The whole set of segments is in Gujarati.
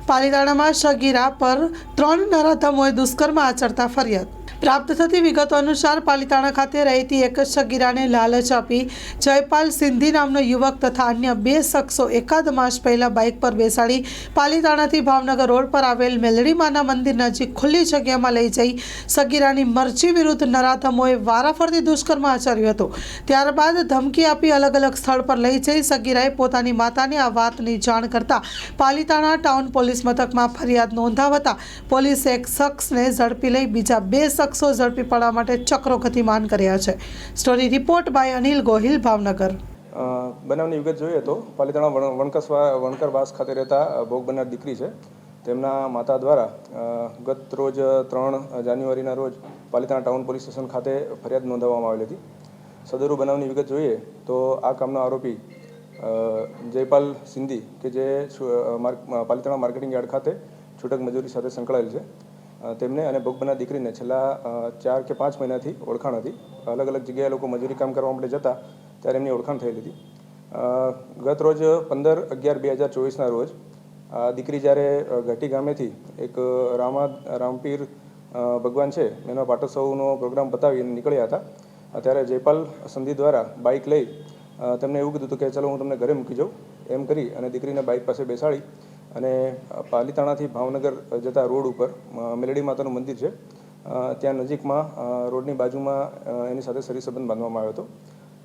પાલીતાણામાં સગીરા પર 3 નરાધમોએ દુષ્કર્મ આચરતા ફરિયાદ। પ્રાપ્ત થતી વિગતો અનુસાર પાલીતાણા ખાતે રહેતી એક સગીરાને લાલચ આપી જયપાલ સિંધી નામનો યુવક તથા અન્ય 2 શખ્સો એકાદ માસ પહેલા બાઇક પર બેસાડી પાલીતાણાથી ભાવનગર રોડ પર આવેલ મેલડીમાના મંદિર નજીક ખુલ્લી જગ્યામાં લઈ જઈ સગીરાની મરજી વિરુદ્ધ નરાધમોએ વારાફરતી દુષ્કર્મ આચર્યું હતું। ત્યારબાદ ધમકી આપી અલગ અલગ સ્થળ પર લઈ જઈ સગીરાએ પોતાની માતાને આ વાતની જાણ કરતા પાલીતાણા ટાઉન પોલીસ મથકમાં ફરિયાદ નોંધાવતા પોલીસે એક શખ્સને ઝડપી લઈ બીજા 2 શખ્સો ઝડપી પાડવા માટે ચક્રો ગતિમાન કર્યા છે। Story report by Anil Gohil, Bhavnagar. બનાવની વિગત જોઈએ તો પાલીતાણા વણકરવાસ ખાતે રહેતા ભોગ બનનાર દીકરી છે। તેમના માતા દ્વારા ગત રોજ 3 જાન્યુઆરીના રોજ પાલીતાણા ટાઉન પોલીસ સ્ટેશન ખાતે ફરિયાદ નોંધાવવામાં આવેલી હતી। સદરુ બનાવની વિગત જોઈએ તો આ કામનો આરોપી જયપાલ સિંધી કે જે પાલીતાણા માર્કેટિંગ યાર્ડ ખાતે છૂટક મજૂરી સાથે સંકળાયેલ છે। તેમને અને ભોગ બનનાર દીકરીને છેલ્લા 4 કે 5 મહિનાથી ઓળખાણ હતી। અલગ અલગ જગ્યાએ લોકો મજૂરી કામ કરવા માટે જતા ત્યારે એમની ઓળખાણ થયેલી હતી। ગત રોજ 15/11/2024ના રોજ દીકરી જ્યારે ઘાટી ગામેથી એક રામપીર ભગવાન છે એનો પાટોત્સવનો પ્રોગ્રામ પતાવીને નીકળ્યા હતા ત્યારે જયપાલ સંધી દ્વારા બાઇક લઈ તેમને એવું કીધું હતું કે ચલો હું તમને ઘરે મૂકી જાઉં એમ કરી અને દીકરીને બાઇક પાસે બેસાડી અને પાલીતાણાથી ભાવનગર જતા રોડ ઉપર મેલડી માતાનું મંદિર છે ત્યાં નજીકમાં રોડની બાજુમાં એની સાથે શરીર સંબંધ બાંધવામાં આવ્યો હતો।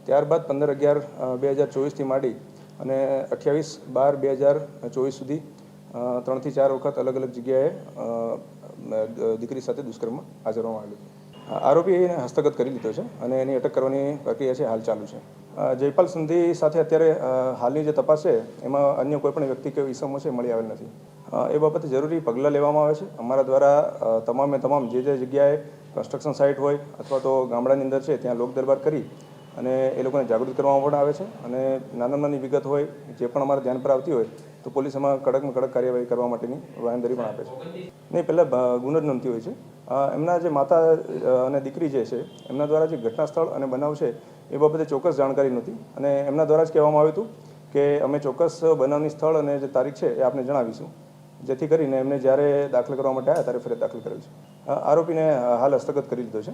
ત્યારબાદ 15/11/2024થી માંડી અને 28/12/2024 સુધી 3 થી 4 વખત અલગ અલગ જગ્યાએ દીકરી સાથે દુષ્કર્મ આચરવામાં આવેલું છે। આરોપીને હસ્તગત કરી લીધો છે અને એની અટક કરવાની પ્રક્રિયા છે હાલ ચાલુ છે। જયપાલ સંધી સાથે અત્યારે હાલની જે તપાસ છે એમાં અન્ય કોઈ પણ વ્યક્તિ કે ઈસમો છે મળી આવેલ નથી। એ બાબતે જરૂરી પગલાં લેવામાં આવે છે। અમારા દ્વારા તમામે તમામ જે જગ્યાએ કન્સ્ટ્રક્શન સાઇટ હોય અથવા તો ગામડાની અંદર છે ત્યાં લોક દરબાર કરી અને એ લોકોને જાગૃત કરવામાં પણ આવે છે અને નાની વિગત હોય જે પણ અમારા ધ્યાન પર આવતી હોય તો પોલીસ એમાં કડકમાં કડક કાર્યવાહી કરવા માટેની બાંહેધરી પણ આપે છે। નહીં, પહેલાં ગુનો જ નોંધતી હોય છે। એમના જે માતા અને દીકરી જે છે એમના દ્વારા જે ઘટના સ્થળ અને બનાવ છે એ બાબતે ચોક્કસ જાણકારી નહોતી અને એમના દ્વારા જ કહેવામાં આવ્યું હતું કે અમે ચોક્કસ બનાવની સ્થળ અને જે તારીખ છે એ આપને જણાવીશું, જેથી કરીને એમને જ્યારે દાખલ કરવા માટે આવ્યા ત્યારે ફરિયાદ દાખલ કરેલ છે। આરોપીને હાલ હસ્તગત કરી લીધો છે।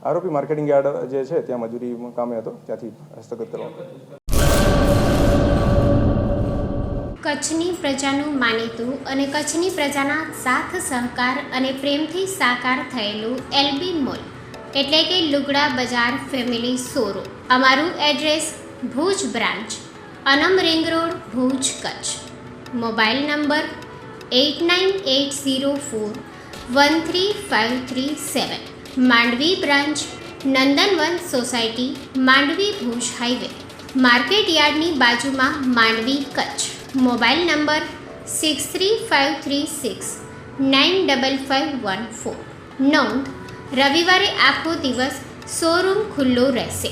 આરોપી માર્કેટિંગ યાર્ડ જે છે ત્યાં મજૂરી કામે હતો ત્યાંથી હસ્તગત કરવામાં। કચ્છની પ્રજાનું માનીતું અને કચ્છની પ્રજાના સાથ સહકાર અને પ્રેમથી સાકાર થયેલું એલબી મોલ એટલે કે લુગડા બજાર ફેમિલી શોરૂમ। અમારું address Bhuj branch, Anam ring road, Bhuj, Kutch. Mobile number 8980413537। Mandvi branch, Nandanvan society, Mandvi, Bhuj highway, market યાર્ડની બાજુમાં, માંડવી, કચ્છ। Mobile number 6353695514। નોંધ: રવિવારે આખો દિવસ શોરૂમ ખુલ્લો રહેશે।